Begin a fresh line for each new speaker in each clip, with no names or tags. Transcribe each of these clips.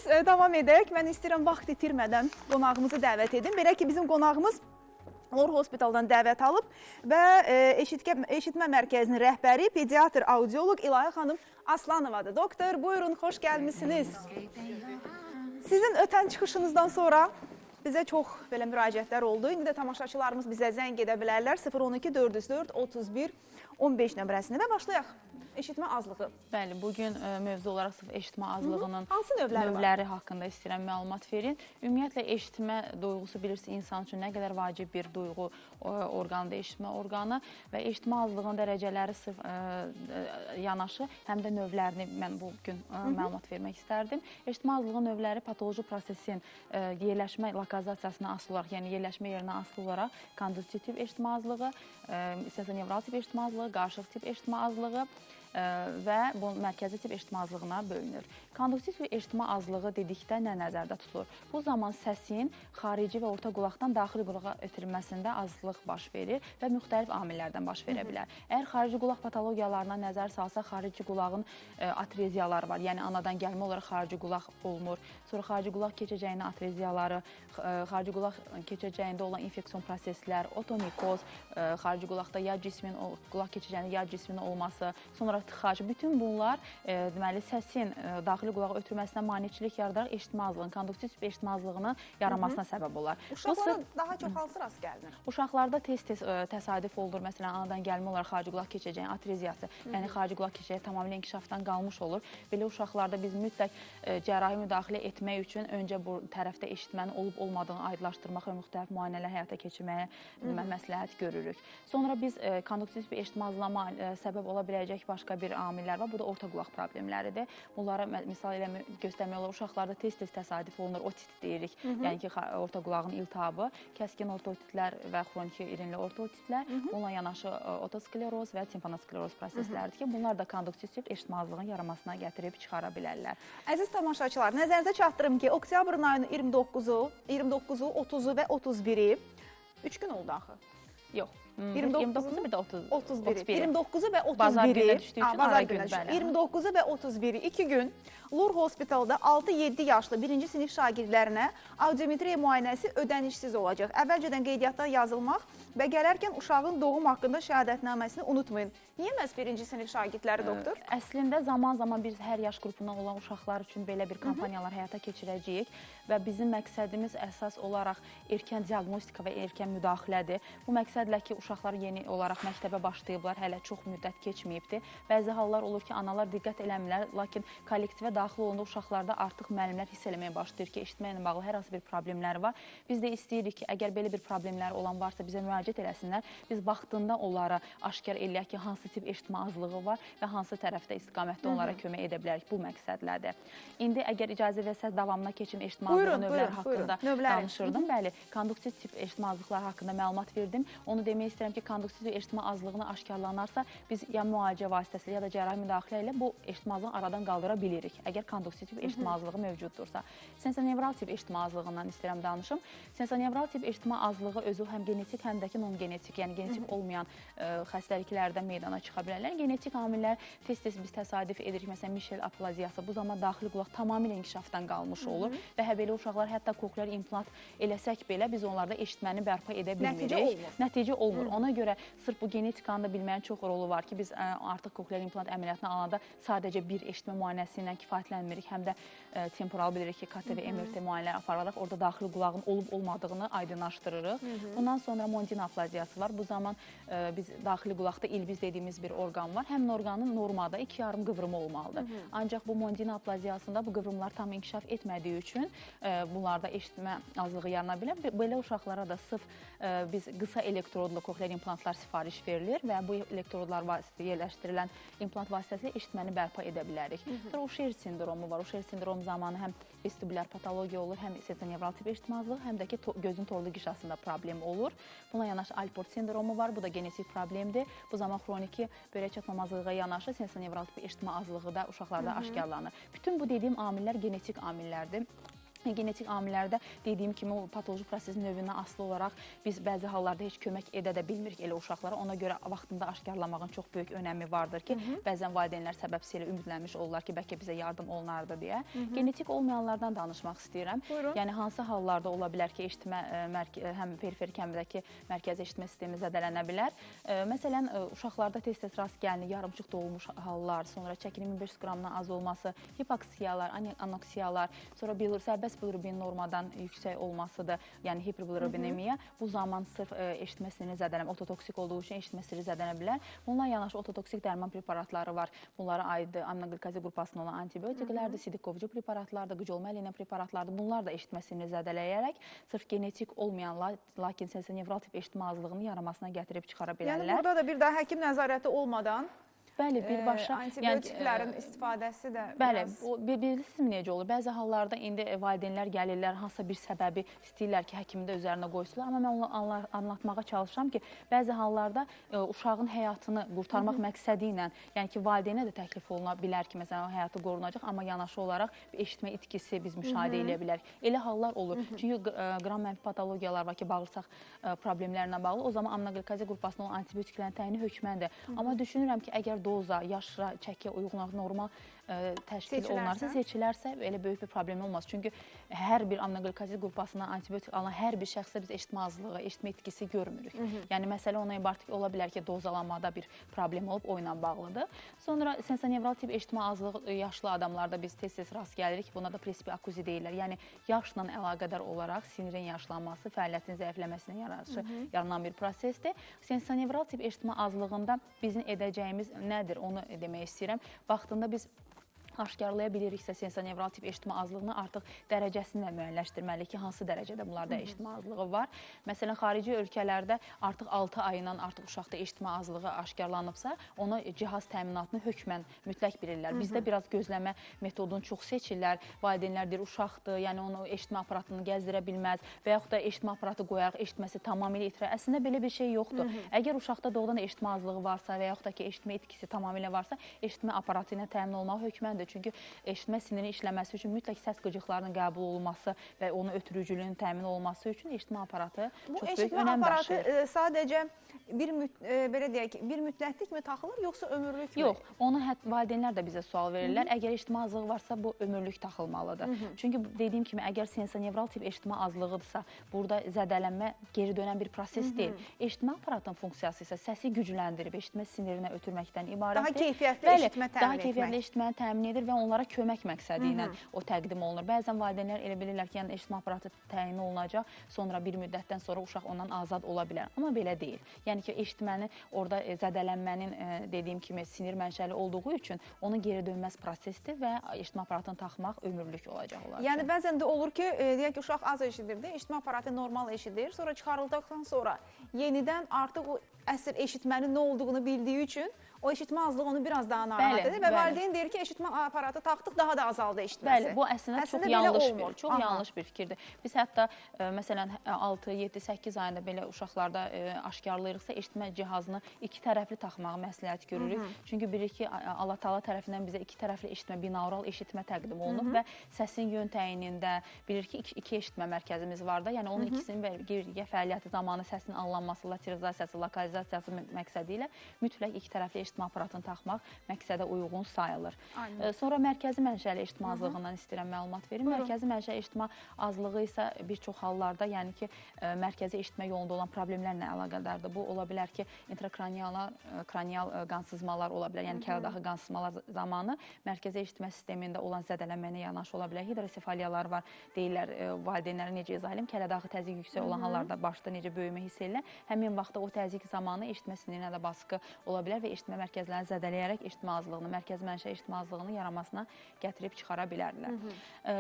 biz davam edək. Mən istəyirəm vaxt itirmədən qonağımızı dəvət edim. Belə ki, bizim qonağımız Lor Hospitaldan dəvət alıb və eşitmə mərkəzinin rəhbəri, pediatr, audioloq İlahi xanım Aslanovadır. Doktor, buyurun, xoş gəlmişsiniz. Sizin ötən çıxışınızdan sonra bizə çox belə müraciətlər oldu. İndi də tamaşaçılarımız bizə zəng edə bilərlər 012 404 31 15 nömrəsində və başlayaq. Eşitmə azlığı.
Bəli, bugün mövzu olaraq sırf eşitmə azlığının
növləri
haqqında istəyirəm məlumat verin. Ümumiyyətlə, eşitmə duyğusu bilirsiniz, insan üçün nə qədər vacib bir duyğu orqanıdır, eşitmə orqanı və eşitmə azlığının dərəcələri sırf yanaşı, həm də növlərini mən bugün məlumat vermək istərdim. Eşitmə azlığının növləri patoloji prosesin yerləşmə lokalizasiyasına asılı olaraq, yəni yerləşmə yerinə asılı olaraq konduktiv eşitmə azlığı, sensorinevral tip eşitmə azlığı, qarışıq tip eşitmə azlığı və bu mərkəzi tip eşitmə azlığına bölünür. Konduktiv eşitmə azlığı dedikdə nə nəzərdə tutulur? Bu zaman səsin xarici və orta qulaqdan daxili qulağa ötürülməsində azlıq baş verir və müxtəlif amillərdən baş verə bilər. Əgər xarici qulaq patologiyalarına nəzər salsa, xarici qulağın atreziyaları var. Yəni anadan gəlmə olaraq xarici qulaq olmur. Sonra xarici qulaq keçəcəyinin atreziyaları, xarici qulaq keçəcəyində olan infeksion proseslər, otomikoz, xarici qulaqda yad cismin, qulaq keçəcəyində yad cisminin olması, sonra tıxac, bütün bunlar deməli səsin daxili qulağa ötürməsinə maneçilik yaradaraq eşitmə azlığının, konduktiv eşitmə azlığının yaranmasına səbəb olar.
Uşaqlara daha çox hansı rast gəlinir?
Uşaqlarda tez-tez təsadüf olur. Məsələn, anadan gəlmə olaraq xarici qulaq keçəcəyin atreziyası, yəni xarici qulaq keçəcəyi tamamilə inkişafdan qalmış olur. Belə uşaqlarda biz mütləq cərrahi müdaxilə etmək üçün öncə bu tərəfdə eşitmənin olub-olmadığını aydınlaşdırmaq və müxtəlif müayinələr həyata keçirməyə məsləhət görürük. Sonra biz konduktiv eşitmə azlığına səbəb ola biləcək başqa bir amillər var. Bu da orta qulaq problemləridir. Bunlara misal elə göstərmək olar. Uşaqlarda tez-tez təsadüf olunur. Otit deyirik. Yəni ki, orta qulağın iltihabı, kəskin ortotitlər və xroniki irinli ortotitlər, bununla yanaşı otoskleroz və timfanoskleroz prosesləridir ki, bunlar da konduktiv eşitmə azlığının yaranmasına gətirib çıxara bilərlər.
Əziz tamaşaçılar, nəzərinizə çatdırım ki, oktyabrın ayının 29-u, 30-u və 31-i 3 gün oldu axı.
Yox. 29-u bir də 31-i.
29-u və 31-i.
Bazar günə düşdüyü üçün ara günü.
29-u və 31-i 2 gün Lur Hospitalda 6-7 yaşlı 1-ci sinif şagirdlərinə audiometriya müayinəsi ödənişsiz olacaq. Əvvəlcədən qeydiyyatda yazılmaq və gələrkən uşağın doğum haqqında şəhadətnaməsini unutmayın. Niyə məhz 1-ci sinif şagirdləri, doktor?
Əslində zaman-zaman biz hər yaş qrupundan olan uşaqlar üçün belə bir kampaniyalar həyata keçirəcəyik və bizim məqsədimiz əsas olaraq erkən diaqnostika və erkən müdaxilədir. Bu məqsədlə ki, uşaqlar yeni olaraq məktəbə başlayıblar, hələ çox müddət keçməyibdir. Bəzi hallar olur ki, analar diqqət eləmirlər, lakin kollektivə daxil olanda uşaqlarda artıq müəllimlər hiss eləməyə başlayır ki, eşitməklə bağlı hər hansı bir problemləri var. Biz də istəyirik ki, əgər belə bir problemləri olan varsa bizə müraciət eləsinlər. Biz vaxtında onlara aşkar eləyək ki, hansı tip eşitmə azlığı var və hansı tərəfdə istiqamətdə onlara kömək edə bilərik bu məqsədlərdə. İndi əgər icazə versəz davamına keçim eşitmə azlığı növləri haqqında danışırdım. Bəli, konduktiv tip eşitmə azlıqları haqqında məlumat verdim. Onu demək istəyirəm ki, konduktiv eşitmə azlığını aşkarlanarsa biz ya müalicə vasitəsilə ya da cərrahi müdaxilə ilə bu eşitmə azlığını aradan qaldıra bilirik. Əgər konduktiv eşitmə azlığı mövcuddursa. Sensorinevral tip eşitmə azlığından istəyirəm danışım. Sensorinevral tip eşitmə azlığı özü həm genetik, həm də ki non-genetik, yəni genetik olmayan xəstəliklərdən meydana çıxa bilərlər. Genetik amillər tez-tez biz təsadüf edirik. Məsələn, Mişel aplaziyası bu zaman daxili qulaq tamamilə inkişafdan qalmış olur və belə uşaqlar hətta koklear implant eləsək belə biz onlarda eşitməni bərpa edə bilmirik. Nəticə olmur. Ona görə sırf bu genetikanı da bilməyin çox rolu var ki, biz artıq koklear implant əməliyyatını alanda sadəcə bir eşitmə müayinəsi ilə kifayətlənmirik. Həm də temporal bilirik ki, KTV, MRT müayinələri apararaq orada daxili qulağın olub-olmadığını aydınlaşdırırıq. Bundan sonra Mondino aplaziyası var. Bu zaman biz daxili qulaqda ilbiz dediyimiz bir orqan var. Həmin orqanın normada 2,5 qıvrımı olmalıdır. Ancaq bu Mondino aplaziyasında bu qıvrımlar tam inkişaf etmədiyi üçün bunlarda eşitmə azlığı yarana bilər. Belə uşaqlara da sırf biz qısa elektrodla koklear implantlar sifariş verilir və bu elektrodlar vasitəsilə yerləşdirilən implant vasitəsilə eşitməni bərpa edə bilərik. Sonra Usher sindromu var. Usher sindromu zamanı həm vestibulyar patologiya olur, həm sensorinevral tip eşitmə azlığı, həm də ki gözün torlu qişasında problem olur. Buna yanaşı Alport sindromu var. Bu da genetik problemdir. Bu zaman xroniki böyrək çatmamazlığa yanaşı sensorinevral tip eşitmə azlığı da uşaqlarda aşkarlanır. Bütün bu dediyim amillər genetik amillərdir. Genetik amillərdə dediyim kimi o patoloji prosesin növündən asılı olaraq biz bəzi hallarda heç kömək edə də bilmirik elə uşaqlara. Ona görə vaxtında aşkarlamağın çox böyük önəmi vardır ki, bəzən valideynlər səbəbsiz ümidlənmiş olurlar ki, bəlkə bizə yardım olunardı deyə. Genetik olmayanlardan danışmaq istəyirəm.
Buyurun.
Yəni hansı hallarda ola bilər ki, eşitmə həm periferik həmdəki mərkəzi eşitmə sistemi zədələnə bilər. Məsələn, uşaqlarda tez-tez rast gəlinir, yarımçıq doğulmuş hallar, sonra çəkinin 1500 qramdan az olması, hipoksiyalar, anoksiyalar, sonra sərbəst bilirubin normadan yüksək olmasıdır, yəni hiperbilirubinemiya. Bu zaman sırf eşitmə sinirini zədələnmə, ototoksik olduğu üçün eşitmə siniri zədələnə bilər. Bununla yanaşı ototoksik dərman preparatları var. Bunlara aiddir aminoqlikazi qrupasına olan antibiotiklərdir, sidik-qovucu preparatlardır, qıcolma əleyhinə preparatlardır. Bunlar da eşitmə sinirini zədələyərək sırf genetik olmayan, lakin sensionevral tip eşitmə azlığının yaranmasına gətirib çıxara bilərlər.
Yəni burada da bir daha həkim nəzarəti olmadan
Bəli, birbaşa
antibiotiklərin istifadəsi də
bəli, bilirsinizmi necə olur? Bəzi hallarda indi valideynlər gəlirlər, hansısa bir səbəbi istəyirlər ki, həkimi də üzərinə qoysunlar, amma mən onu anlatmağa çalışıram ki, bəzi hallarda uşağın həyatını qurtarmaq məqsədi ilə, yəni ki, valideynə də təklif oluna bilər ki, məsələn, o həyatı qorunacaq, amma yanaşı olaraq eşitmə itkisi biz müşahidə edə bilərik. Elə hallar olur. Çünki qram mənfi patologiyalar var ki, bağırsaq problemlərlə bağlı. O zaman aminoqlikazi qrupasına olan antibiotiklərin təyini hökməndir. Amma düşünürəm ki, əgər doza, yaşra, çəkiyə uyğun normal təşkil olunarsa, seçilərsə elə böyük bir problem olmaz. Çünki hər bir aminoqlikazi qrupasına antibiotik alan hər bir şəxsdə biz eşitmə azlığı, eşitmə itkisi görmürük. Yəni, məsələ ona ibarət ki, ola bilər ki, dozalamada bir problem olub, o ilə bağlıdır. Sonra sensionevral tip eşitmə azlığı yaşlı adamlarda biz tez-tez rast gəlirik. Buna da presbiakuzi deyirlər. Yəni, yaşla əlaqədar olaraq sinirin yaşlanması, fəaliyyətin zəifləməsinə yaranan bir prosesdir. Sensionevral tip eşitmə azlığında bizim edəcəyimiz nədir, onu demək istəyirəm. Vaxtında biz aşkarlaya biliriksə sensionevral tip eşitmə azlığını artıq dərəcəsini də müəyyənləşdirməliyik ki, hansı dərəcədə bunlarda eşitmə azlığı var. Məsələn, xarici ölkələrdə artıq 6 ayından artıq uşaqda eşitmə azlığı aşkarlanıbsa, ona cihaz təminatını hökmən mütləq bilirlər. Bizdə biraz gözləmə metodunu çox seçirlər. Valideynlər deyir, uşaqdır, yəni onu eşitmə aparatını gəzdirə bilməz və yaxud da eşitmə aparatı qoyaraq eşitməsi tamamilə itirər. Əslində belə bir şey yoxdur. Əgər uşaqda doğrudan eşitmə azlığı varsa və yaxud da ki, eşitmə itkisi tamamilə varsa, eşitmə aparatı ilə təmin olmaq hökməndir. Çünki eşitmə sinirinin işləməsi üçün mütləq səs qıcıqlarının qəbul olunması və onun ötürücülüyünün təmin olunması üçün eşitmə aparatı çox böyük önəm daşıyır.
Bu eşitmə aparatı sadəcə belə deyək ki, bir müddətlikmi taxılır, yoxsa ömürlükmü?
Yox, onu valideynlər də bizə sual verirlər. Əgər eşitmə azlığı varsa, bu ömürlük taxılmalıdır. Çünki dediyim kimi, əgər sensionevral tip eşitmə azlığıdırsa, burada zədələnmə geri dönən bir proses deyil. Eşitmə aparatının funksiyası isə səsi gücləndirib, eşitmə sinirinə ötürməkdən ibarətdir.
Daha keyfiyyətli eşitmə təmin etmək.
Daha keyfiyyətli eşitməni təmin edir və onlara kömək məqsədi ilə o təqdim olunur. Bəzən valideynlər elə bilirlər ki, yəni eşitmə aparatı təyin olunacaq, sonra bir müddətdən sonra uşaq ondan azad ola bilər. Amma belə deyil. Yəni ki, eşitmənin, orada zədələnmənin dediyim kimi sinir mənşəli olduğu üçün onun geri dönməz prosesdir və eşitmə aparatını taxmaq ömürlük olacaq olar.
Yəni bəzən də olur ki, deyək ki, uşaq az eşidirdi, eşitmə aparatı normal eşidir, sonra çıxarıldıqdan sonra yenidən artıq o əsl eşitmənin nə olduğunu bildiyi üçün o eşitmə azlığı onu biraz daha narahat edir və valideyn deyir ki, eşitmə aparatı taxdıq, daha da azaldı eşitməsi.
Bəli, bu əslində çox yanlış bir fikirdir. Biz hətta məsələn 6, 7, 8 ayında belə uşaqlarda aşkarlayırıqsa eşitmə cihazını iki tərəfli taxmağı məsləhət görürük. Çünki bilirik ki, Allah Taala tərəfindən bizə iki tərəfli eşitmə, binaural eşitmə təqdim olunub və səsin yön təyinində bilirik ki, iki eşitmə mərkəzimiz var da, yəni onun ikisinin birgə fəaliyyəti zamanı səsin anlanması, laterizasiyası, lokalizasiyası məqsədi ilə mütləq iki tərəfli eşitmə aparatını taxmaq məqsədə uyğun sayılır. Sonra mərkəzi mənşəli eşitmə azlığından istəyirəm məlumat verim. Mərkəzi mənşəli eşitmə azlığı isə bir çox hallarda, yəni ki, mərkəzi eşitmə yolunda olan problemlərlə əlaqədardır. Bu ola bilər ki, kranial qansızmalar ola bilər, yəni kələdağı qansızmalar zamanı mərkəzi eşitmə sistemində olan zədələnməyinə yanaşı ola bilər. Hidrosefaliyalar var, deyirlər, valideynləri necə izah edim, kələdağı təzyiq yüksək olan hallarda başda necə böyümə hiss edirlər. Həmin vaxtda o təzyiq zamanı eşitmə sinirinə də baskı ola bilər və eşitmə mərkəzlərini zədələyərək eşitmə azlığını, mərkəzi mənşə eşitmə azlığını yaranmasına gətirib çıxara bilərlər.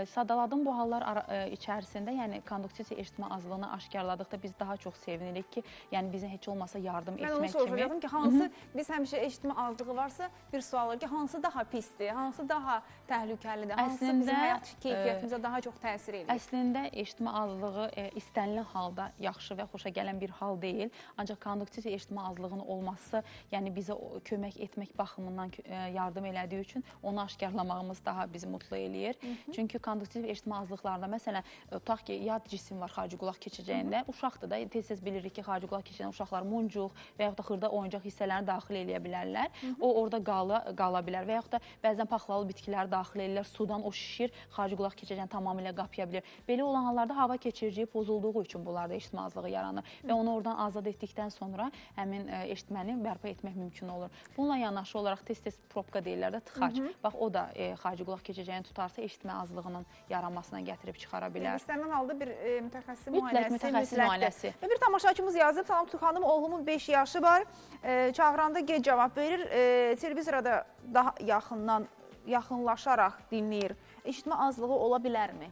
Sadaladım bu hallar içərisində, yəni konduktiv eşitmə azlığını aşkarladıqda biz daha çox sevinirik ki, yəni bizə heç olmasa yardım etmək kimi.
Mən onu soruşacaqdım ki, hansı, biz həmişə eşitmə azlığı varsa bir sual var ki, hansı daha pisdir, hansı daha təhlükəlidir, hansı bizim həyat keyfiyyətimizə daha çox təsir edir?
Əslində eşitmə azlığı istənilən halda yaxşı və xoşa gələn bir hal deyil. Ancaq konduktiv eşitmə azlığının olması, yəni bizə kömək etmək baxımından yardım elədiyi üçün onu aşkarlamağımız daha bizi mutlu eləyir. Çünki konduktiv eşitmə azlıqlarında, məsələn, tutaq ki, yad cisim var xarici qulaq keçəcəyində, uşaqdır da, tez-tez bilirik ki, xarici qulaq keçən uşaqlar muncuq və yaxud da xırda oyuncaq hissələrini daxil eləyə bilərlər. O, orada qala bilər və yaxud da bəzən paxlalı bitkiləri daxil edirlər, sudan o şişir, xarici qulaq keçəcəyini tamamilə qapıya bilir. Belə olan hallarda hava keçiriciyi pozulduğu üçün bunlarda eşitmə azlığı yaranır və onu oradan azad etdikdən sonra həmin eşitməni bərpa etmək mümkün olur. Bununla yanaşı olaraq tez-tez probka deyirlər də, tıxac. Bax, o da xarici qulaq keçəcəyini tutarsa eşitmə azlığının yaranmasına gətirib çıxara bilər.
İstənilən halda bir mütəxəssis
Mütləq mütəxəssis müayinəsi.
Və bir tamaşaçımız yazıb, salam Tuğ xanım, oğlumun 5 yaşı var, çağıranda gec cavab verir, televizora da daha yaxınlaşaraq dinləyir. Eşitmə azlığı ola bilərmi?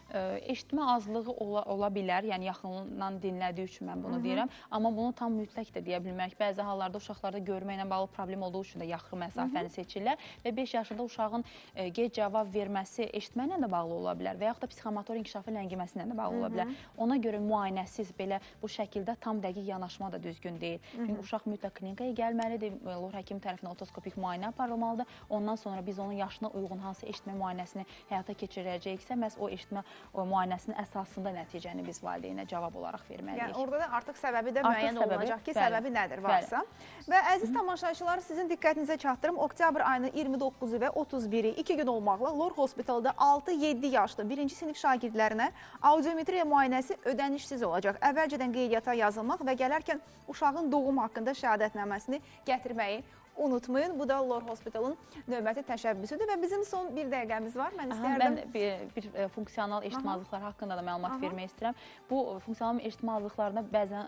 Eşitmə azlığı ola bilər, yəni yaxından dinlədiyi üçün mən bunu deyirəm. Amma bunu tam mütləq də deyə bilmək. Bəzi hallarda uşaqlarda görmə ilə bağlı problem olduğu üçün də yaxın məsafəni seçirlər və 5 yaşında uşağın gec cavab verməsi eşitmə ilə də bağlı ola bilər və yaxud da psixomotor inkişafı ləngiməsi ilə də bağlı ola bilər. Ona görə müayinəsiz belə bu şəkildə tam dəqiq yanaşma da düzgün deyil. Çünki uşaq mütləq klinikaya gəlməlidir, lor həkim tərəfindən otoskopik müayinə aparılmalıdır. Ondan sonra biz onun yaşına uyğun hansı eşitmə müayinəsini həyata keçirəcəksə, məhz o eşitmə müayinəsinin əsasında nəticəni biz valideynə cavab olaraq verməliyik.
Yəni, orada da artıq səbəbi də müəyyən olunacaq ki, səbəbi nədir varsa. Və əziz tamaşaçılar, sizin diqqətinizə çatdırım. Oktyabr ayının 29-u və 31-i 2 gün olmaqla Lor Hospitalda 6-7 yaşlı 1-ci sinif şagirdlərinə audiometriya müayinəsi ödənişsiz olacaq. Əvvəlcədən qeydiyyata yazılmaq və gələrkən uşağın doğum haqqında şəhadətnaməsini gətirməyi unutmayın. Bu da Lor Hospitalın növbəti təşəbbüsüdür və bizim son bir dəqiqəmiz var. Mən istəyərdim.
Mən bir funksional eşitmə azlıqları haqqında da məlumat vermək istəyirəm. Bu funksional eşitmə azlıqlarında bəzən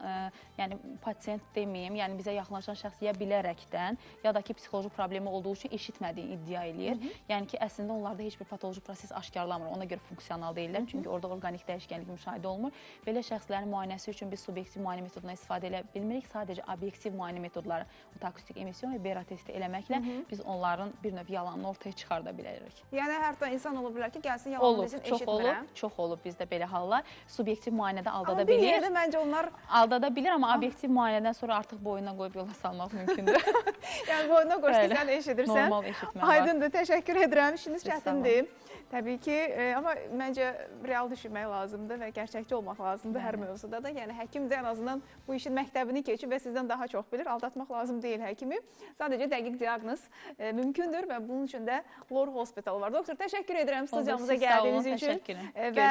yəni pasiyent deməyim, yəni bizə yaxınlaşan şəxs ya bilərəkdən, ya da ki, psixoloji problemi olduğu üçün eşitmədiyini iddia eləyir. Yəni ki, əslində onlarda heç bir patoloji proses aşkarlamır. Ona görə funksional deyirlər. Çünki orada orqanik dəyişkənlik müşahidə olunmur. Belə şəxslərin müayinəsi üçün biz subyektiv müayinə metodundan istifadə edə bilmirik. Sadəcə obyektiv müayinə metodları, akustik emisyon və bera testi eləməklə biz onların bir növ yalanını ortaya çıxarda bilərik.
Yəni, hətta insan ola bilər ki, gəlsin yalanı desin, eşitmirəm.
Çox olub bizdə belə hallar. Subyektiv müayinədə aldada
bilir.
bilir.
Amma bir yerdə məncə onlar...
Aldada bilir, amma obyektiv müayinədən sonra artıq boyuna qoyub yola salmaq mümkündür.
Yəni, boyuna qoyub ki, sən eşidirsən.
Normal eşitmə var.
Aydındır, təşəkkür edirəm. İşiniz çətindir. Təbii ki, amma məncə real düşünmək lazımdır və gerçəkçi olmaq lazımdır hər mövzuda da. Yəni, həkim də ən azından bu işin məktəbini keçib və sizdən daha çox bilir. Aldatmaq lazım deyil həkimi. Sadəcə dəqiq diaqnoz mümkündür və bunun üçün də Lor Hospital var. Doktor, təşəkkür edirəm studiyamıza gəldiyiniz üçün və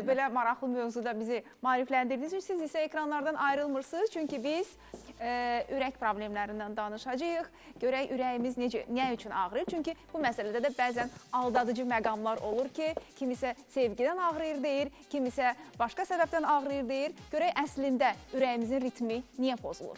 belə maraqlı mövzuda bizi maarifləndirdiniz üçün. Siz isə ekranlardan ayrılmırsınız, çünki biz ürək problemlərindən danışacağıq. Görək ürəyimiz nə üçün ağrıyır? Çünki bu məsələdə də bəzən aldadıcı məqamlar olur ki, kimisə sevgidən ağrıyır deyir, kimisə başqa səbəbdən ağrıyır deyir. Görək əslində ürəyimizin ritmi niyə pozulur?